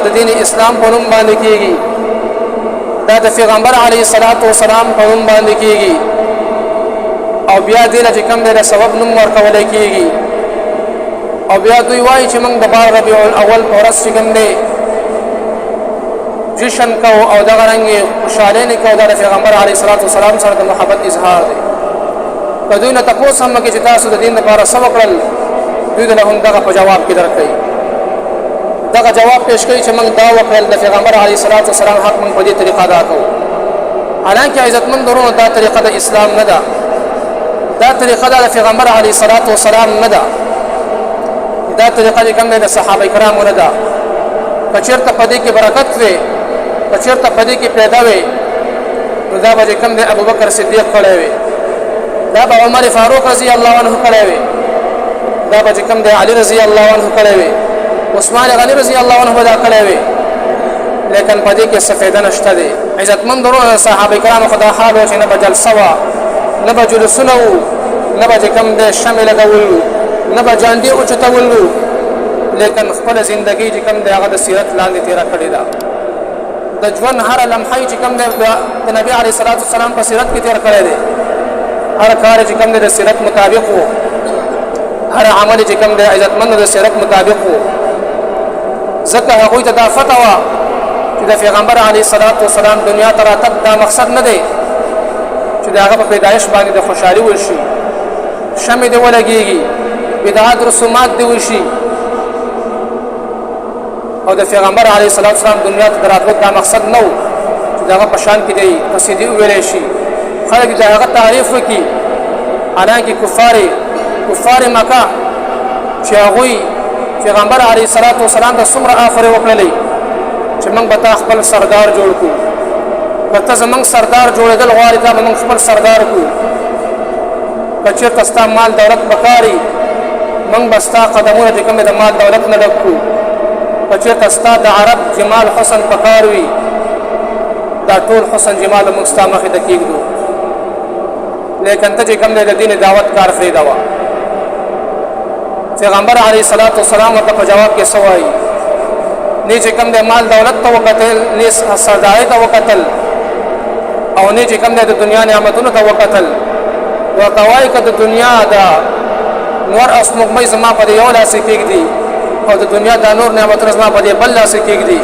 د دین اسلام په نوم باندې کیږي دا د پیغمبر علیه الصلاۃ والسلام په نوم باندې کیږي او بیا دې چې کوم د سبب نوم ورکول کیږي او بیا دوی وایي چې موږ د بار ربیع الاول په ورځ چې کوم دی جشن کو او دغه رنګ خوشاله نه کو د پیغمبر علیه الصلاۃ والسلام سره د محبت اظهار دی کدوې نه تاسو هم کې چې تاسو د دین لپاره څه وکړل دوی له هم دغه په جواب کې درکړي دغه جواب پیش کوي چې موږ دا وکړل د پیغمبر علیه الصلاۃ والسلام حق موږ په دې طریقه ادا کوو حالانکه عزتمن درونو دا طریقه د اسلام نه ده دا طریقه د پیغمبر علیه الصلاۃ والسلام نه ده دا طریقه چې کوم د صحابه کرامو نه ده کچرته په دې کې برکت وي کچرته په دې کې پیدا وي نو دا به کوم د ابوبکر صدیق کړی وي دا به عمر فاروق رضی الله عنه کړی وي دا به کوم د علی رضی الله عنه کړی وي عثمان غنی رضی الله عنه دا کړی وي لیکن په دې کې څه فائدہ نشته دی عزتمن درو صحابه کرام خدا حال چې نه به جلسه وا نه به جلوسونه نه به کوم د شامل لګول نه به جاندې او چتول لیکن خپل ژوندۍ چې کوم د هغه د سیرت لاندې تیر کړی دا د ژوند هر لمحه چې کوم د نبی علیه الصلاۃ والسلام په سیرت کې تیر کړی دی هر کار چې کوم د سیرت مطابق وو هر عمل چې کوم د عزتمن د سیرت مطابق وو ځکه هغه ته دا فتوا چې د پیغمبر علیه الصلاۃ والسلام دنیا ته راتګ دا مقصد نه دی چې د هغه په پیدایش باندې د خوشحالي وشي شمع دی ولګيږي بدعات رسومات دی وشي او د پیغمبر علیه الصلاۃ والسلام دنیا ته راتګ دا مقصد نه و چې دغه په شان کې دی قصیدې ویلې شي خلک د هغه تعریف وکړي حالانکه کفار مکه چې هغوی پیغمبر علیه الصلاۃ والسلام د څومره آفر وکړلې چې موږ به تا خپل سردار جوړ کړو که ته زموږ سردار جوړېدل غواړې تا به موږ خپل سردار کړو که چېرته ستا مال دولت پکاري موږ به ستا قدمونه چې کوم د مال دولت نه ډک کړو که چېرته ستا د عرب جمال حسن پکار وي دا ټول حسن جمال موږ ستا مخې ته کېږدو لیکن ته چې کوم دی د دین دعوت کار پرېږدوه پیغمبر علیه الصلاۃ والسلام ورته په جواب کې څه وایي نه چې کوم د مال دولت ته وکتل نه سردارۍ ته وکتل او نه چې کوم د دنیا نعمتونو ته وکتل ورته وایي که د دنیا د نور اسمګمۍ زما په یو لاس کېږدي او د دنیا د نور نعمتونو زما په بل لاس کېږدي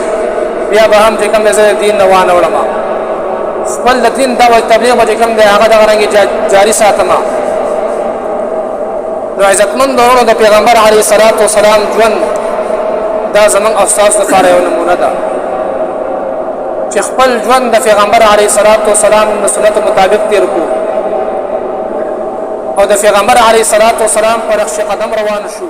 بیا به هم چې کوم د دین نه وانه وړم خپل د دین دعوت تبلیغ به چې کوم دی هغه دغه رنګې جاري ساتم نو عزتمن درونو د پیغمبر علیه الصلاۃ والسلام ژوند دا زموږ استاد لپاره یو نمونه ده چې خپل ژوند د پیغمبر علیه الصلاۃ والسلام د سنت مطابق تیر کو او د پیغمبر علیه الصلاۃ والسلام پر نقش قدم روان شو